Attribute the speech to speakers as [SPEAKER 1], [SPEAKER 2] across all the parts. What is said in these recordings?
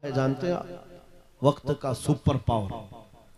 [SPEAKER 1] जानते हैं आप, वक्त का सुपर पावर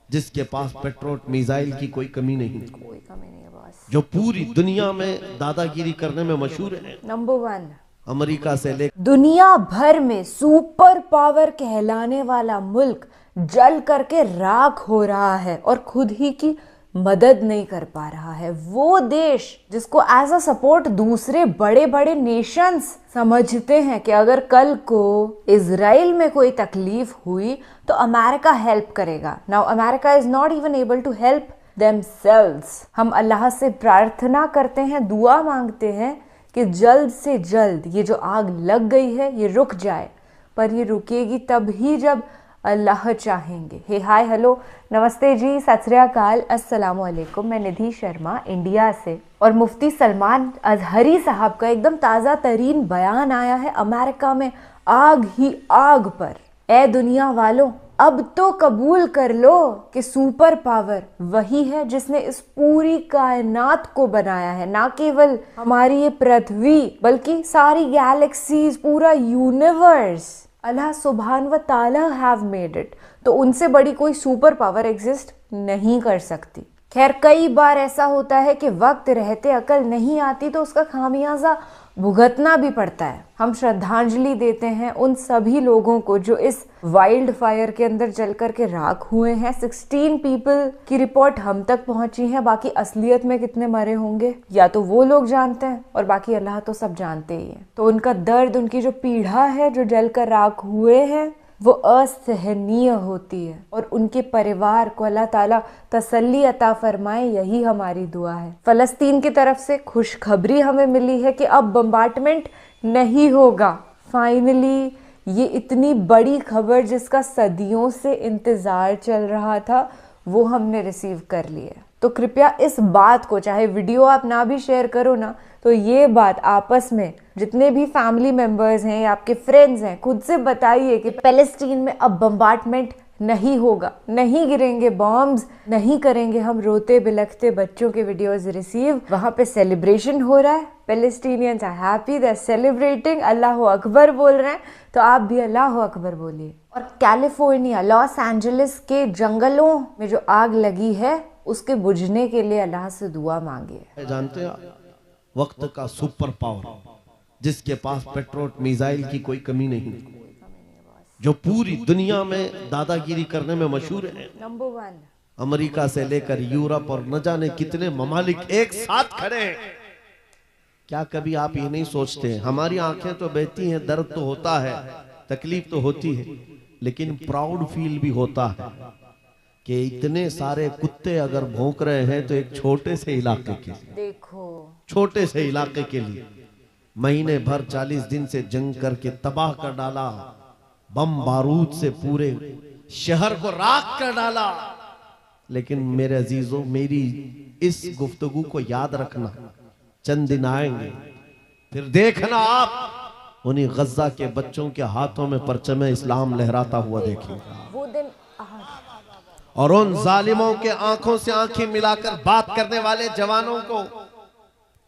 [SPEAKER 1] जिसके पास पेट्रोल मिसाइल की कोई कमी नहीं
[SPEAKER 2] है बॉस।
[SPEAKER 1] जो पूरी दुनिया में दादागिरी करने में मशहूर है।
[SPEAKER 2] नंबर 1
[SPEAKER 1] अमेरिका से लेकर
[SPEAKER 2] दुनिया भर में सुपर पावर कहलाने वाला मुल्क जल करके राख हो रहा है और खुद ही की मदद नहीं कर पा रहा है। वो देश जिसको एज अ सपोर्ट दूसरे बड़े बड़े नेशंस समझते हैं कि अगर कल को इजराइल में कोई तकलीफ हुई तो अमेरिका हेल्प करेगा। Now America is not even able to help themselves. हम अल्लाह से प्रार्थना करते हैं, दुआ मांगते हैं कि जल्द से जल्द ये जो आग लग गई है ये रुक जाए, पर ये रुकेगी तब ही जब अल्लाह चाहेंगे। हे हाय हेलो नमस्ते जी, सत श्री अकाल, अस्सलाम वालेकुम। मैं निधि शर्मा इंडिया से। और मुफ्ती सलमान अजहरी साहब का एकदम ताज़ा तरीन बयान आया है अमेरिका में आग ही आग पर। ए दुनिया वालों, अब तो कबूल कर लो कि सुपर पावर वही है जिसने इस पूरी कायनात को बनाया है। ना केवल हमारी ये पृथ्वी बल्कि सारी गैलेक्सीज, पूरा यूनिवर्स अल्लाह सुभान व ताला हैव मेड इट। तो उनसे बड़ी कोई सुपर पावर एग्जिस्ट नहीं कर सकती। खैर, कई बार ऐसा होता है कि वक्त रहते अकल नहीं आती तो उसका खामियाजा भुगतना भी पड़ता है। हम श्रद्धांजलि देते हैं उन सभी लोगों को जो इस वाइल्ड फायर के अंदर जल करके राख हुए हैं। 16 पीपल की रिपोर्ट हम तक पहुंची है, बाकी असलियत में कितने मरे होंगे या तो वो लोग जानते हैं और बाकी अल्लाह तो सब जानते ही है। तो उनका दर्द, उनकी जो पीड़ा है, जो जल कर राख हुए हैं, वो असहनीय होती है और उनके परिवार को अल्लाह ताला तसल्ली अता फरमाए, यही हमारी दुआ है। फलस्तीन की तरफ से खुशखबरी हमें मिली है कि अब बम्बार्टमेंट नहीं होगा। फाइनली ये इतनी बड़ी खबर जिसका सदियों से इंतज़ार चल रहा था वो हमने रिसीव कर ली है। तो कृपया इस बात को, चाहे वीडियो आप ना भी शेयर करो ना, तो ये बात आपस में जितने भी फैमिली मेंबर्स हैं या आपके फ्रेंड्स हैं, खुद से बताइए कि पैलेस्टीन में अब बम्बार्टमेंट नहीं होगा, नहीं गिरेंगे बॉम्ब्स, नहीं करेंगे हम रोते बिलखते बच्चों के वीडियोस रिसीव। वहाँ पे सेलिब्रेशन हो रहा है, Palestinians are happy, they are celebrating, अल्लाह अकबर बोल रहे हैं, तो आप भी अल्लाह अकबर बोलिए। और कैलिफोर्निया, लॉस एंजलिस के जंगलों में जो आग लगी है उसके बुझने के लिए अल्लाह से दुआ मांगिए।
[SPEAKER 1] जानते हैं आप, वक्त का सुपर पावर जिसके पास पेट्रोल मिसाइल की कोई कमी नहीं, जो पूरी दुनिया में दादागिरी करने में मशहूर है।
[SPEAKER 2] नंबर 1
[SPEAKER 1] अमेरिका से लेकर यूरोप और न जाने कितने ममालिक एक साथ खड़े हैं। क्या कभी आप ये नहीं सोचते, हमारी आंखें तो बहती हैं, दर्द तो होता है, तकलीफ तो होती है, लेकिन प्राउड फील भी होता है कि इतने सारे कुत्ते अगर भौंक रहे हैं तो एक छोटे से इलाके के लिए,
[SPEAKER 2] देखो,
[SPEAKER 1] छोटे से इलाके के लिए महीने भर 40 दिन से जंग करके तबाह कर डाला, बम बारूद से पूरे शहर को राख कर डाला। लेकिन मेरे अजीजों, मेरी इस गुफ्तगू को याद रखना, चंद दिन आएंगे फिर देखना आप उन्हीं गज्जा के बच्चों के हाथों में परचम इस्लाम लहराता हुआ देखेंगे।
[SPEAKER 2] वो दिन
[SPEAKER 1] और उन जालिमों के आंखों से आंखें मिलाकर बात करने वाले जवानों को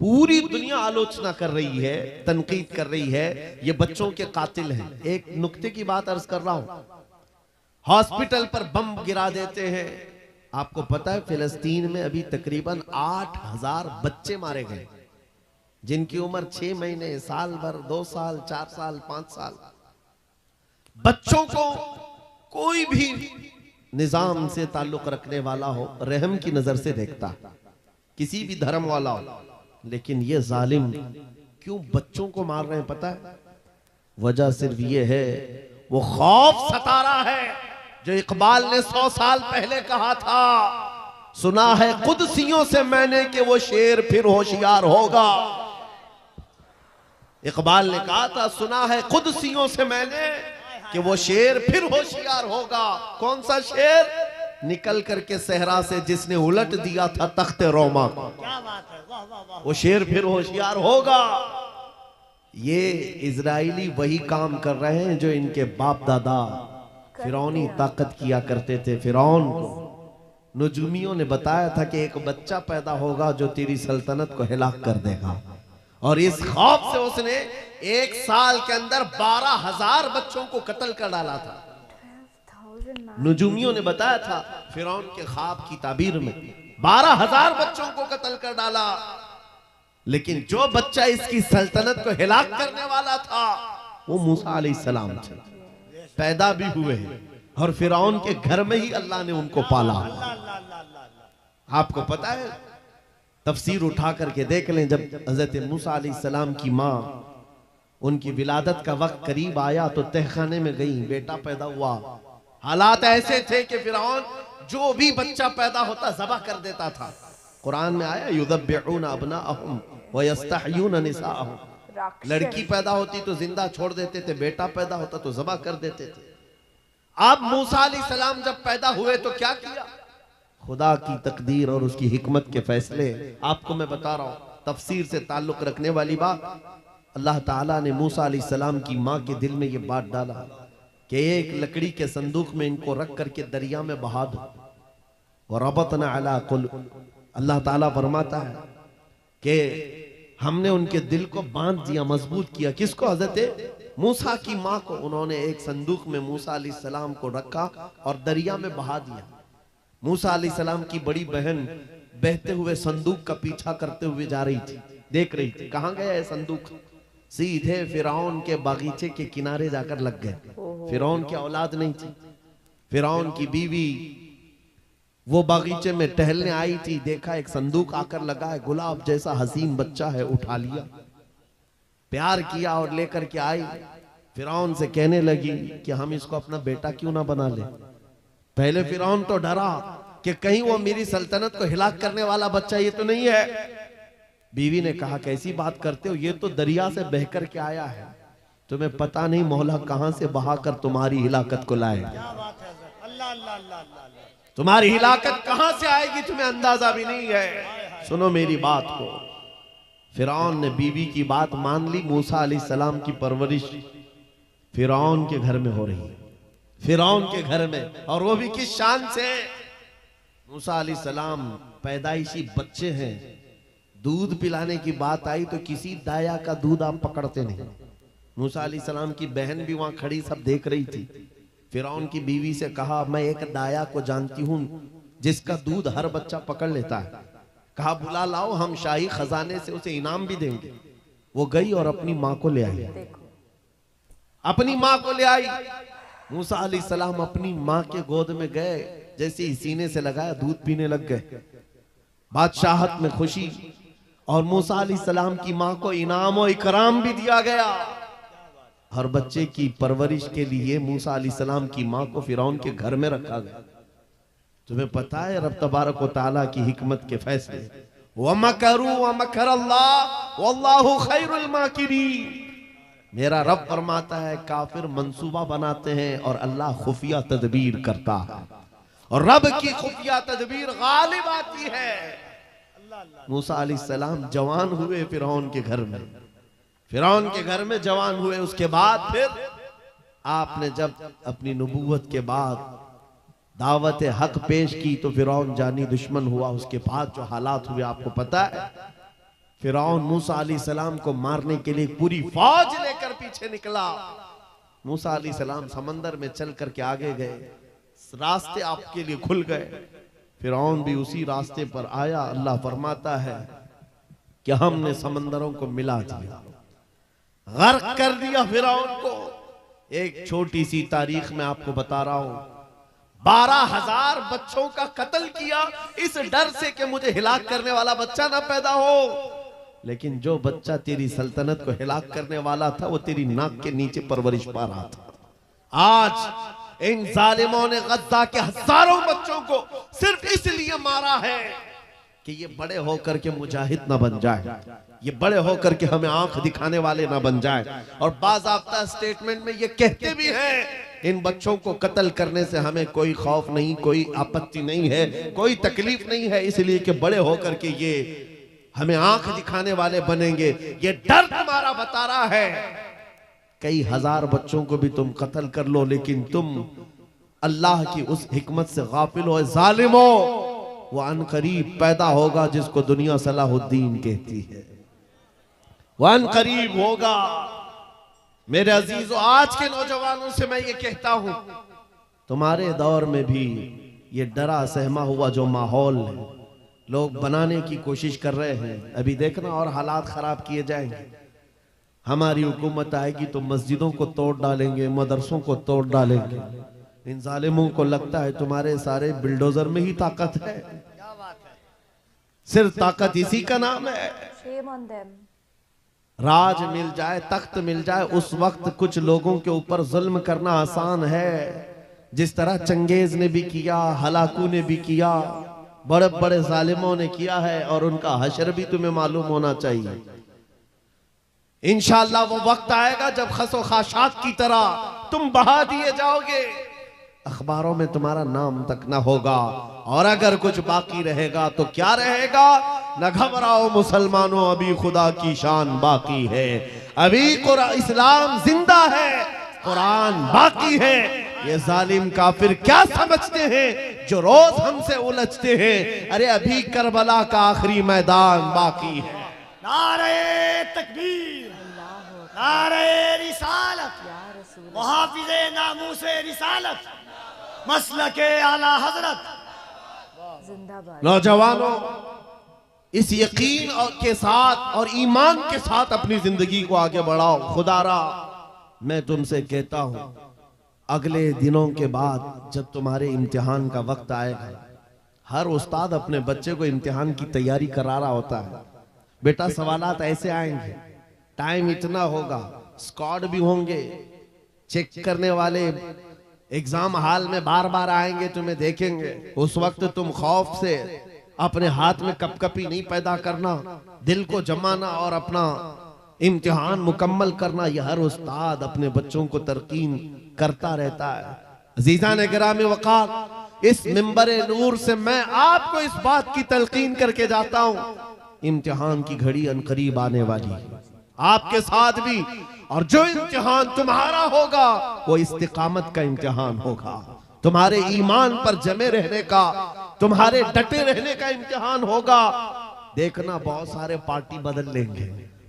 [SPEAKER 1] पूरी दुनिया आलोचना कर रही है, तनकीद कर रही है, ये बच्चों के कातिल हैं। एक नुक्ते की बात अर्ज कर रहा हूं, हॉस्पिटल पर बम गिरा देते हैं। आपको पता है फिलिस्तीन में अभी तकरीबन 8000 बच्चे मारे गए, जिनकी उम्र 6 महीने, साल भर, 2 साल, 4 साल, 5 साल। बच्चों को कोई भी निजाम से ताल्लुक रखने वाला हो, रहम की नजर से देखता, किसी भी धर्म वाला हो, लेकिन ये जालिम क्यों बच्चों को मार रहे हैं पता है? वजह सिर्फ ये है, वो खौफ सता रहा है जो इकबाल ने 100 साल पहले कहा था, सुना है कुदसियों से मैंने कि वो शेर फिर होशियार होगा। इकबाल ने कहा था, सुना है कुदसियों से मैंने कि वो शेर फिर होशियार होगा। कौन सा शेर? निकल करके सहरा से जिसने उलट दिया था तख्ते रोमा को, वो शेर फिर होशियार होगा। ये इजराइली वही काम कर रहे हैं जो इनके बाप दादा फिरौनी ताकत किया करते थे। फिरौन को नुजूमियों ने बताया था कि एक बच्चा पैदा होगा जो तेरी सल्तनत को हिलाक कर देगा, और इस खौफ से उसने एक साल के अंदर 12,000 बच्चों को कत्ल कर डाला था। नुजूमियों ने बताया था फिरौन के ख्वाब की ताबीर में 12,000 बच्चों को कत्ल कर डाला, लेकिन जो बच्चा इसकी सल्तनत को हिलाक करने वाला था वो मूसा अलैहिस्सलाम थे। पैदा भी हुए और फिरौन के घर में ही अल्लाह ने उनको पाला। आपको पता है, तफसीर उठा करके देख लें, जब हजरत मूसा अलैहिस्सलाम की माँ, उनकी विलादत का वक्त करीब आया तो तहखाने में गई, बेटा पैदा हुआ। हालात ऐसे थे कि फिरौन जो भी बच्चा पैदा होता ज़बह कर देता था। कुरान में आया युज़ब्बिऊना अब्नाअहुम व यस्तहयूना निसाअहुम, लड़की पैदा होती तो जिंदा छोड़ देते थे, बेटा पैदा होता तो ज़बह कर देते थे। अब मूसा अलैहिस्सलाम जब पैदा हुए तो क्या किया? खुदा की तकदीर और उसकी हिकमत के फैसले आपको मैं बता रहा हूं, तफसीर से ताल्लुक रखने वाली बात। अल्लाह ताला ने मूसा अलैहिस्सलाम की माँ के दिल में ये बात डाला कि एक लकड़ी के संदूक में इनको रख करके दरिया में बहा दो। और रबतना अला कुलूब, अल्लाह ताला फरमाता है कि हमने उनके दिल को बांध दिया, मजबूत किया। किसको? हजरत मूसा की माँ को। उन्होंने एक संदूक में मूसा अलैहिस्सलाम को रखा और दरिया में बहा दिया। मूसा अलैहिस्सलाम की बड़ी बहन बहते हुए संदूक का पीछा करते हुए जा रही थी, देख रही थी कहां गया है संदूक। सीधे फिरौन के बागीचे के किनारे जाकर लग गए। फिरौन की औलाद नहीं थी, फिरौन की बीवी वो बागीचे में टहलने आई थी, देखा एक संदूक आकर लगा है, गुलाब जैसा हसीन बच्चा है, उठा लिया, प्यार किया और लेकर के आई। फिरौन से कहने लगी कि हम इसको अपना बेटा क्यों ना बना ले। पहले फिरौन तो डरा कि कहीं वो मेरी सल्तनत को हिलाक करने वाला बच्चा ये तो नहीं है। बीवी ने कहा कैसी बात करते हो, ये तो दरिया से बह कर के आया है, तुम्हें पता नहीं मौला कहां से बहाकर तुम्हारी हिलाकत को लाए। तुम्हारी हिलाकत कहां से आएगी तुम्हें अंदाजा भी नहीं है। सुनो मेरी बात को। फिरौन ने बीवी की बात मान ली। मूसा अलैहिस्सलाम की परवरिश फिरौन के घर में हो रही है, फिरौन के घर में, और वो भी किस शान से। मूसा अलैहिस्सलाम पैदाइशी बच्चे हैं, दूध पिलाने की बात आई तो किसी दाया का दूध आप पकड़ते नहीं। मूसा अलैहिस्सलाम की बहन भी वहां खड़ी सब देख रही थी। फिरौन की बीवी से कहा मैं एक दाया को जानती हूं जिसका दूध हर बच्चा पकड़ लेता है। कहा बुला लाओ, हम शाही खजाने से उसे इनाम भी देंगे। वो गई और अपनी माँ को ले आई, अपनी माँ को ले आई। मूसा अलैहिस्सलाम अपनी माँ के गोद में गए, जैसे ही सीने से लगाया दूध पीने लग गए। बादशाहत में खुशी, और मूसा अलैहिस्सलाम की माँ को इनाम और इकराम भी दिया गया। हर बच्चे की परवरिश के लिए मूसा अलैहिस्सलाम की माँ को फिरौन के घर में रखा गया। तुम्हें पता है रब तबारक व तआला की हिकमत के फैसले। वमकरू वमकरल्लाह वल्लाहु खैरुल माकिरीन। मेरा रब फरमाता है काफिर मंसूबा बनाते हैं और अल्लाह खुफिया तदबीर करता है, और रब की खुफिया तदबीर गालिब आती है। मूसा अलैहिस्सलाम जवान हुए फिरौन के घर में, फिरौन के घर में जवान हुए। उसके बाद फिर आपने जब अपनी नबूवत के बाद दावत हक पेश की तो फिरौन जानी दुश्मन हुआ। उसके बाद जो हालात हुए आपको पता है। फिरौन मूसा अलैहिस्सलाम को मारने के लिए पूरी फौज लेकर पीछे निकला। मूसा अलैहिस्सलाम समंदर में चल करके आगे गए, रास्ते आपके लिए खुल गए। फिरौन भी उसी रास्ते पर आया। अल्लाह फरमाता है कि हमने समंदरों को मिला दिया, गर्क कर दिया फिरौन को। एक छोटी सी तारीख में आपको बता रहा हूं, 12,000 बच्चों का कत्ल किया इस डर से कि मुझे हिलाक करने वाला बच्चा ना पैदा हो। लेकिन जो बच्चा तेरी सल्तनत को हिलाक करने वाला था वो तेरी नाक के नीचे परवरिश पा रहा था। आज इन जालिमों ने गद्दा के हजारों बच्चों को सिर्फ इसलिए मारा है कि ये बड़े होकर के मुजाहिद ना बन जाए, ये बड़े होकर के हमें आंख दिखाने वाले ना बन जाए। और बाज़ाब्ता स्टेटमेंट में ये कहते भी हैं इन बच्चों को कत्ल करने से हमें कोई खौफ नहीं, कोई आपत्ति नहीं है, कोई तकलीफ नहीं है, इसलिए कि बड़े होकर के ये हमें आंख दिखाने वाले बनेंगे। ये डर तुम्हारा बता रहा है। कई हजार बच्चों को भी तुम कत्ल कर लो, लेकिन तुम अल्लाह की उस हिकमत से गाफिल हो। जालिमो, वो अनकरीब पैदा होगा जिसको दुनिया सलाहुद्दीन कहती है, वो अनकरीब होगा। मेरे अजीजों, आज के नौजवानों से मैं ये कहता हूं, तुम्हारे दौर में भी ये डरा सहमा हुआ जो माहौल है, लोग बनाने की कोशिश कर रहे हैं, अभी देखना और हालात खराब किए जाएंगे। हमारी हुकूमत आएगी तो मस्जिदों को तोड़ डालेंगे, मदरसों को तोड़ डालेंगे। इन जालिमों को लगता है तुम्हारे सारे बिल्डोजर में ही ताकत है। सिर्फ ताकत इसी का नाम है।
[SPEAKER 2] Shame on them.
[SPEAKER 1] राज मिल जाए, तख्त मिल जाए, उस वक्त कुछ लोगों के ऊपर जुल्म करना आसान है, जिस तरह चंगेज ने भी किया, हलाकू ने भी किया, बड़े बड़े जालिमों ने किया है, और उनका हशर भी तुम्हें मालूम होना चाहिए। इंशाअल्लाह वो वक्त आएगा जब खसो खाशात की तरह तुम बहा दिए जाओगे, अखबारों में तुम्हारा नाम तक ना होगा, और अगर कुछ बाकी रहेगा तो क्या रहेगा? न घबराओ मुसलमानों, अभी खुदा की शान बाकी है, अभी इस्लाम जिंदा है, कुरान बाकी है। ये जालिम काफिर क्या समझते हैं जो रोज हमसे उलझते हैं? अरे अभी करबला का आखिरी मैदान बाकी है।
[SPEAKER 3] नारे तकबीर, नारे रिसालत, मुहाफिज़े नामूसे रिसालत, मसलके आला हजरत।
[SPEAKER 2] जिंदाबाद।
[SPEAKER 1] नौजवानों, इस यकीन के साथ और ईमान के साथ अपनी जिंदगी को आगे बढ़ाओ। खुदारा मैं तुमसे कहता हूं, अगले दिनों के बाद जब तुम्हारे इम्तिहान का वक्त आएगा, हर उस्ताद अपने बच्चे को इम्तिहान की तैयारी करा रहा होता है। बेटा सवालात ऐसे आएंगे, टाइम इतना होगा, स्क्वाड भी होंगे, चेक करने वाले एग्जाम हॉल में बार बार आएंगे, तुम्हें देखेंगे। उस वक्त तुम खौफ से अपने हाथ में कपकपी नहीं पैदा करना, दिल को जमाना और अपना इम्तिहान मुकम्मल करना। यह हर उस्ताद अपने बच्चों को तरकीन करता रहता है। अज़ीज़ान गिरामी वक़ार, इस मिंबरे नूर से मैं आपको इस बात की तलकीन करके जाता हूं, इम्तिहान की घड़ी अनकरीब आने वाली है, आपके साथ भी। और जो इम्तिहान तुम्हारा होगा वो इस्तिकामत का इम्तिहान होगा, तुम्हारे ईमान पर जमे रहने का, तुम्हारे डटे रहने का इम्तिहान होगा। देखना बहुत सारे पार्टी बदल लेंगे,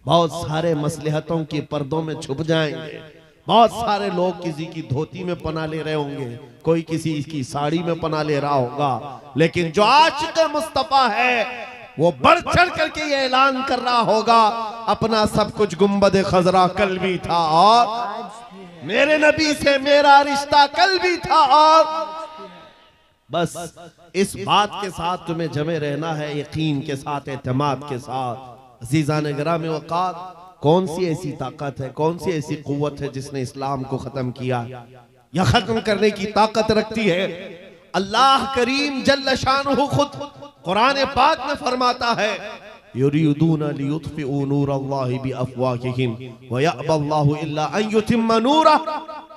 [SPEAKER 1] बहुत सारे मसलहतों के पर्दों में छुप जाएंगे, बहुत सारे लोग किसी की धोती में पनाह ले रहे होंगे, कोई किसी की साड़ी में पनाह ले रहा होगा, लेकिन जो आशिक़ मुस्तफा है वो बढ़ चढ़ करके ये ऐलान कर रहा होगा, अपना सब कुछ गुंबद खजरा कल भी था और मेरे नबी से मेरा रिश्ता कल भी था। और बस इस बात के साथ तुम्हें जमे रहना है, यकीन के साथ, एतमाद के साथ। अज़ीज़ान गिरामी वक़ार, कौन सी ऐसी ताकत है, कौन सी ऐसी कुव्वत है जिसने इस्लाम को खत्म किया या खत्म करने की ताकत रखती है? अल्लाह करीम जल्ल शानुहु खुद कुरान पाक में फरमाता है, युरीदूना लियुत्फिउ नूरल्लाहि बिअफ़वाहिहिम व यअबल्लाहु इल्ला अन युतिम्मा नूरह।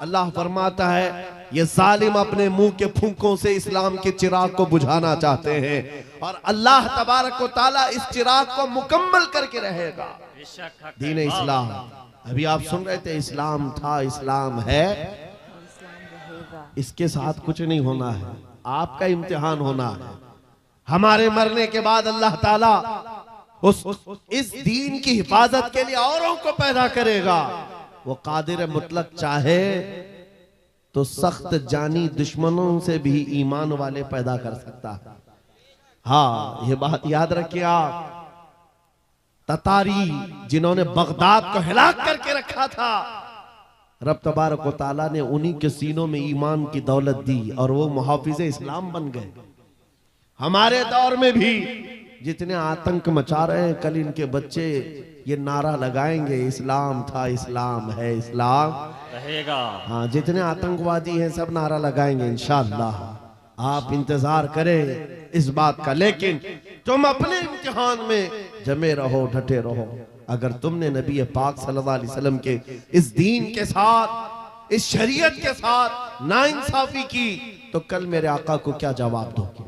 [SPEAKER 1] अल्लाह फरमाता है, ये जालिम अपने मुंह के फूंकों से इस्लाम के चिराग को बुझाना चाहते हैं, और अल्लाह तबारक व तआला इस चिराग को मुकम्मल करके रहेगा। दीन इस्लाम, अभी आप सुन रहे थे, इस्लाम था, इस्लाम है, इसके साथ कुछ नहीं होना है, आपका इम्तिहान होना है। हमारे मरने के बाद अल्लाह ताला इस दीन की हिफाजत के लिए औरों को पैदा करेगा। वो कादिर मुतलक चाहे तो सख्त जानी दुश्मनों से भी ईमान वाले पैदा कर सकता है। हाँ, ये बात याद रखिए आप। ततारी जिन्होंने बगदाद को हिलाक करके रखा था, रब तबारक व तआला ने उन्हीं के सीनों में ईमान की दौलत दी और वो मुहाफिज़े इस्लाम बन गए। हमारे दौर में भी जितने आतंक मचा रहे हैं, कल इनके बच्चे ये नारा लगाएंगे, इस्लाम था, इस्लाम है, इस्लाम
[SPEAKER 3] रहेगा।
[SPEAKER 1] हाँ, जितने आतंकवादी हैं सब नारा लगाएंगे इंशाअल्लाह। आप इंतजार करें इस बात का, लेकिन तुम अपने इम्तिहान में जमे रहो, डटे रहो। अगर तुमने नबी पाक सल्लल्लाहु अलैहि वसल्लम के इस दीन के साथ, इस शरीयत के साथ नाइंसाफी की, तो कल मेरे आका को क्या जवाब दोगे?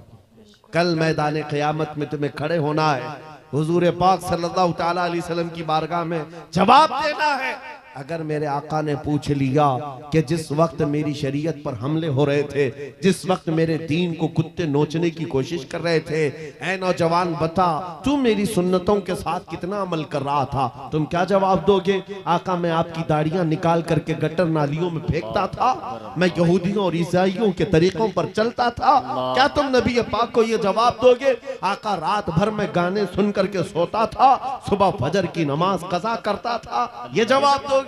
[SPEAKER 1] कल मैदान क़यामत में तुम्हें खड़े होना है, हुजूर पाक सल्लल्लाहु तआला अलैहि वसल्लम की बारगाह में जवाब देना है। अगर मेरे आका ने पूछ लिया कि जिस वक्त मेरी शरीयत पर हमले हो रहे थे, जिस वक्त मेरे दीन को कुत्ते नोचने की कोशिश कर रहे थे, ऐ नौजवान बता तू मेरी सुन्नतों के साथ कितना अमल कर रहा था, तुम क्या जवाब दोगे? आका मैं आपकी दाढ़ियां निकाल करके गटर नालियों में फेंकता था, मैं यहूदियों और ईसाइयों के तरीकों पर चलता था, क्या तुम नबी पाक को यह जवाब दोगे? आका रात भर में गाने सुन करके सोता था, सुबह फजर की नमाज कज़ा करता था, ये जवाब दोगे?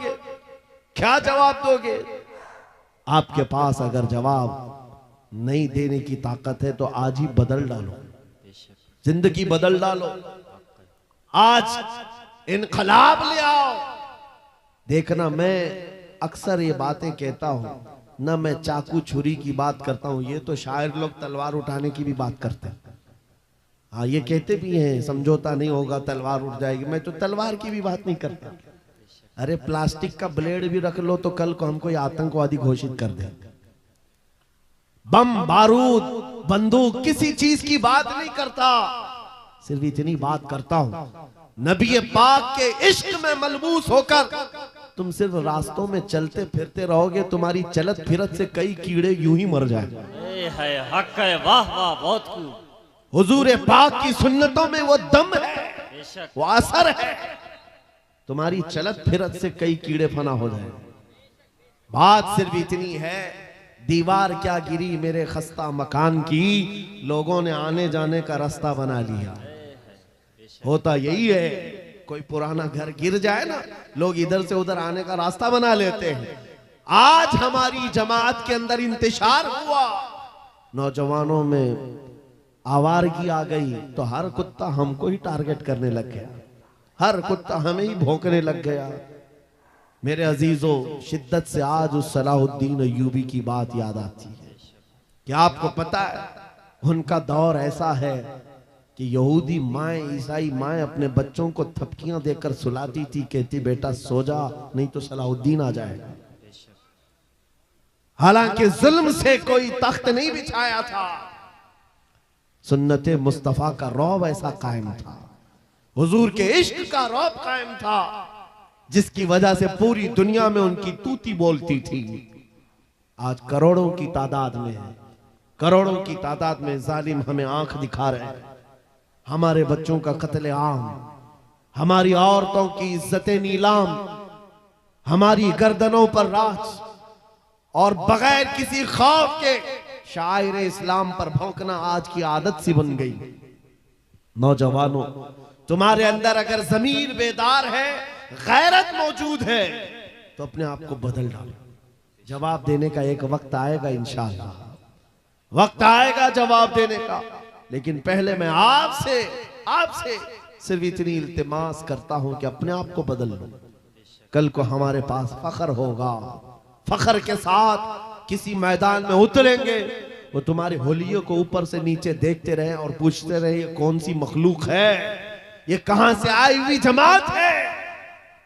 [SPEAKER 1] क्या जवाब दोगे? आपके पास अगर जवाब नहीं देने की ताकत है तो आज ही बदल डालो, जिंदगी बदल डालो, आज इनकलाब ले आओ। देखना मैं अक्सर ये बातें कहता हूं ना, मैं चाकू छुरी की बात करता हूं, ये तो शायर लोग तलवार उठाने की भी बात करते हैं। हाँ ये कहते भी हैं समझौता नहीं होगा तलवार उठ जाएगी, मैं तो तलवार की भी बात नहीं करता। अरे प्लास्टिक का ब्लेड भी रख लो तो कल को हमको आतंकवादी घोषित कर दे। बम बारूद बंदूक किसी चीज की बात नहीं करता, सिर्फ इतनी बात करता हूं नबी पाक के इश्क में मलबूस होकर तुम सिर्फ रास्तों में चलते फिरते रहोगे, तुम्हारी चलत फिरत से कई कीड़े यूं ही मर जाए।
[SPEAKER 3] हक है, वाह वाह, बहुत खूब।
[SPEAKER 1] हुजूर पाक की सुन्नतों में वो दम है, वो असर है, तुम्हारी चलत फिरत से कई कीड़े फना हो जाए। बात सिर्फ इतनी है, दीवार क्या गिरी मेरे खस्ता मकान की, लोगों ने आने जाने का रास्ता बना लिया। होता यही है, कोई पुराना घर गिर जाए ना, लोग इधर से उधर आने का रास्ता बना लेते हैं। आज हमारी जमात के अंदर इंतशार हुआ, नौजवानों में आवारगी आ गई तो हर कुत्ता हमको ही टारगेट करने लग गया, हर कुत्ता हमें ही भौंकने लग गया। मेरे अजीजों, शिद्दत से आज उस सलाहुद्दीन अय्यूबी की बात याद आती है। क्या आपको पता है उनका दौर ऐसा है कि यहूदी माएँ, ईसाई माएँ अपने बच्चों को थपकियां देकर सुलाती थी, कहती बेटा सो जा नहीं तो सलाहुद्दीन आ जाएगा। हालांकि जुल्म से कोई तख्त नहीं बिछाया था, सुन्नते मुस्तफा का रौब ऐसा कायम था, हुजूर के इश्क का रौब कायम था, जिसकी वजह से पूरी दुनिया में उनकी तूती बोलती थी। आज करोड़ों की तादाद में है, करोड़ों की तादाद में जालिम हमें आंख दिखा रहे हैं। हमारे बच्चों का कत्ले आम, हमारी औरतों की इज्जतें नीलाम, हमारी गर्दनों पर राज, और बगैर किसी खौफ के शायर इस्लाम पर भौंकना आज की आदत सी बन गई। नौजवानों, तुम्हारे अंदर अगर ज़मीर बेदार है, गैरत मौजूद है, तो अपने आप को बदल डालो। जवाब देने का एक वक्त आएगा, इंशाअल्लाह वक्त आएगा जवाब देने का। लेकिन पहले मैं आपसे सिर्फ इतनी इल्तिमास करता हूं कि अपने आप को बदल लो। कल को हमारे पास फख्र होगा, फख्र के साथ किसी मैदान में उतरेंगे, वो तुम्हारे होलियों को ऊपर से नीचे देखते रहे और पूछते रहे ये कौन सी मखलूक है, ये कहां से आई हुई जमात है,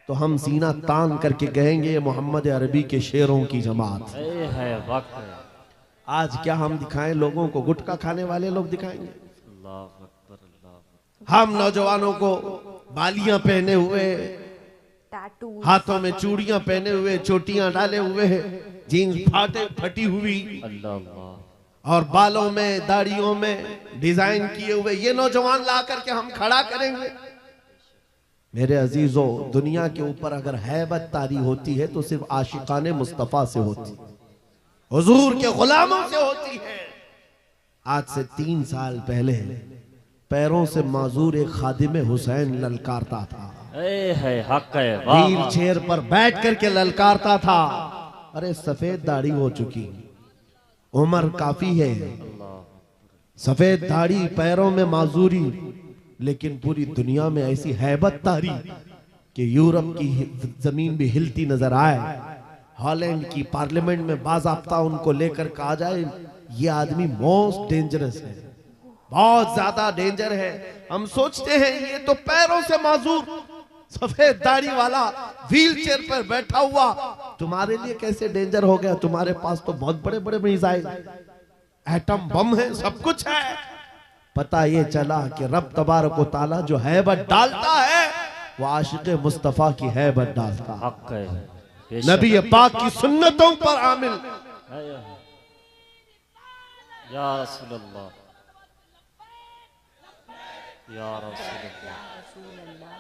[SPEAKER 1] तो हम सीना तान करके कहेंगे ये मोहम्मद अरबी के शेरों की जमात
[SPEAKER 3] है। वक्त है।
[SPEAKER 1] आज क्या हम दिखाएं लोगों को? गुटखा खाने वाले लोग दिखाएंगे।
[SPEAKER 3] अल्लाह अकबर, अल्लाह।
[SPEAKER 1] हम नौजवानों को बालियां पहने हुए,
[SPEAKER 2] टैटू,
[SPEAKER 1] हाथों में चूड़ियां पहने हुए, चोटियां डाले हुए, जीन्स फटी हुई,
[SPEAKER 3] अल्लाह,
[SPEAKER 1] और बालों में दाढ़ियों में डिजाइन किए हुए ये नौजवान ला करके हम खड़ा करेंगे। मेरे अजीजों, दुनिया के ऊपर अगर हैबत तारी होती है तो सिर्फ आशिकाने मुस्तफा से होती है, हुजूर के गुलामों से होती है। आज से 3 साल पहले पैरों से माजूर एक खादिम हुसैन ललकारता था,
[SPEAKER 3] हक है,
[SPEAKER 1] व्हील चेयर पर बैठ करके ललकारता था। अरे सफेद दाढ़ी हो चुकी, उम्र काफी है, सफेद दाढ़ी, पैरों में माजूरी, लेकिन पूरी दुनिया में ऐसी हैबत तारी कि यूरोप की जमीन भी हिलती नजर आए। हॉलैंड की पार्लियामेंट में बाज़ाब्ता उनको लेकर कहा जाए ये आदमी मोस्ट डेंजरस है, बहुत ज्यादा डेंजर है। हम सोचते हैं ये तो पैरों से माजूर सफेद दाढ़ी वाला व्हील चेयर पर बैठा हुआ तुम्हारे लिए कैसे डेंजर हो गया? तुम्हारे पास तो बहुत बड़े बड़े मिसाइल, एटम बम है, सब कुछ है। पता ये चला कि रब तबारक व तआला जो हैबत डालता है वो आशिक मुस्तफ़ा की हैबत डालता।
[SPEAKER 3] हक है
[SPEAKER 1] नबी पाक की सुन्नतों पर आमिल।
[SPEAKER 3] या रसूल अल्लाह, या रसूल अल्लाह।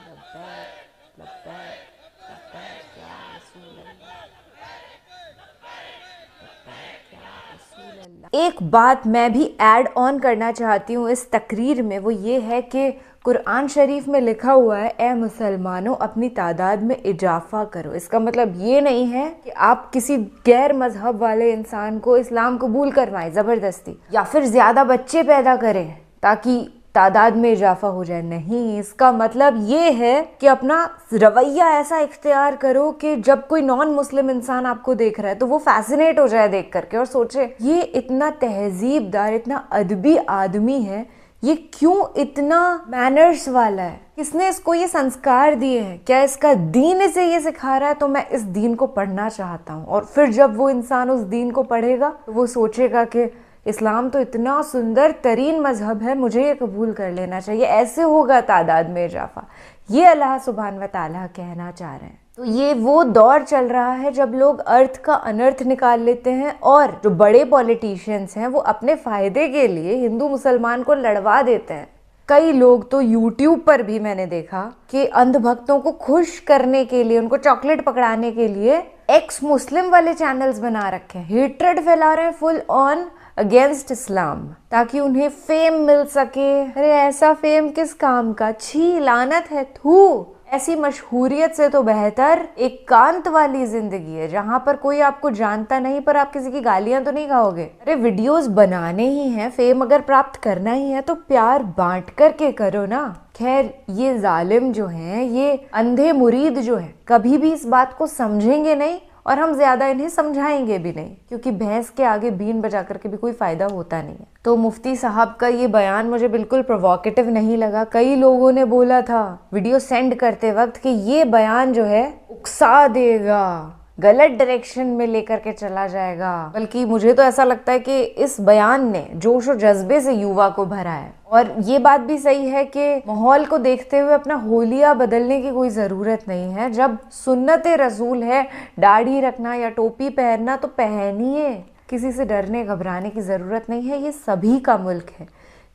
[SPEAKER 2] एक बात मैं भी ऐड ऑन करना चाहती हूँ इस तकरीर में, वो ये है कि कुरान शरीफ में लिखा हुआ है, ए मुसलमानों अपनी तादाद में इजाफा करो। इसका मतलब ये नहीं है कि आप किसी गैर मजहब वाले इंसान को इस्लाम कबूल करवाएं ज़बरदस्ती, या फिर ज़्यादा बच्चे पैदा करें ताकि तादाद में इजाफा हो जाए। नहीं, इसका मतलब ये है कि अपना रवैया ऐसा इख्तियार करो कि जब कोई नॉन मुस्लिम इंसान आपको देख रहा है तो वो फैसिनेट हो जाए देख करके और सोचे ये इतना तहजीबदार, इतना अदबी आदमी है, ये क्यों इतना मैनर्स वाला है, किसने इसको ये संस्कार दिए हैं, क्या इसका दीन इसे ये सिखा रहा है, तो मैं इस दीन को पढ़ना चाहता हूँ। और फिर जब वो इंसान उस दीन को पढ़ेगा तो वो सोचेगा कि इस्लाम तो इतना सुंदर तरीन मजहब है, मुझे ये कबूल कर लेना चाहिए। ऐसे होगा तादाद में इजाफा। ये अल्लाह सुब्हान व तआला कहना चाह रहे हैं। तो ये वो दौर चल रहा है जब लोग अर्थ का अनर्थ निकाल लेते हैं और जो बड़े पॉलिटिशियंस हैं वो अपने फायदे के लिए हिंदू मुसलमान को लड़वा देते हैं। कई लोग तो यूट्यूब पर भी मैंने देखा कि अंधभक्तों को खुश करने के लिए, उनको चॉकलेट पकड़ाने के लिए एक्स मुस्लिम वाले चैनल्स बना रखे हैं, हेट्रेड फैला रहे हैं फुल ऑन अगेंस्ट इस्लाम ताकि उन्हें फेम मिल सके। अरे ऐसा फेम किस काम का, छी लानत है, थू। ऐसी मशहूरियत से तो बेहतर एकांत वाली जिंदगी है जहाँ पर कोई आपको जानता नहीं पर आप किसी की गालियां तो नहीं खाओगे। अरे वीडियोस बनाने ही हैं, फेम अगर प्राप्त करना ही है तो प्यार बांट करके करो ना। खैर, ये जालिम जो हैं, ये अंधे मुरीद जो हैं, कभी भी इस बात को समझेंगे नहीं और हम ज्यादा इन्हें समझाएंगे भी नहीं, क्योंकि भैंस के आगे बीन बजा करके भी कोई फायदा होता नहीं है। तो मुफ्ती साहब का ये बयान मुझे बिल्कुल प्रोवोकेटिव नहीं लगा। कई लोगों ने बोला था वीडियो सेंड करते वक्त कि ये बयान जो है उकसा देगा, गलत डायरेक्शन में लेकर के चला जाएगा। बल्कि मुझे तो ऐसा लगता है कि इस बयान ने जोश और जज्बे से युवा को भरा है। और ये बात भी सही है कि माहौल को देखते हुए अपना होलिया बदलने की कोई ज़रूरत नहीं है। जब सुन्नत रसूल है दाढ़ी रखना या टोपी पहनना तो पहनिए, किसी से डरने घबराने की ज़रूरत नहीं है। ये सभी का मुल्क है,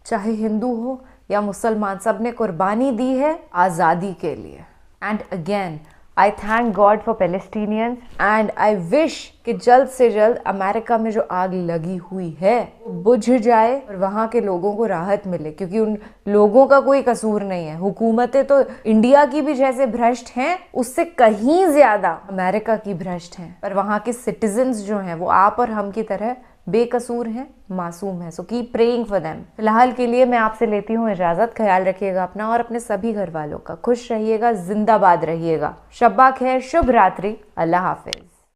[SPEAKER 2] चाहे हिंदू हो या मुसलमान, सब ने कुर्बानी दी है आज़ादी के लिए। And again I thank God for Palestinians and I wish कि जल्द से जल्द अमेरिका में जो आग लगी हुई है वो बुझ जाए और वहाँ के लोगों को राहत मिले, क्योंकि उन लोगों का कोई कसूर नहीं है। हुकूमतें तो इंडिया की भी जैसे भ्रष्ट हैं, उससे कहीं ज्यादा अमेरिका की भ्रष्ट हैं, पर वहाँ के सिटीजन्स जो हैं वो आप और हम की तरह बेकसूर हैं, मासूम है। So keep praying for them. फिलहाल के लिए मैं आपसे लेती हूँ इजाजत। ख्याल रखिएगा अपना और अपने सभी घर वालों का। खुश रहिएगा, जिंदाबाद रहिएगा। शब्बा खैर, शुभ रात्रि, अल्लाह हाफिज।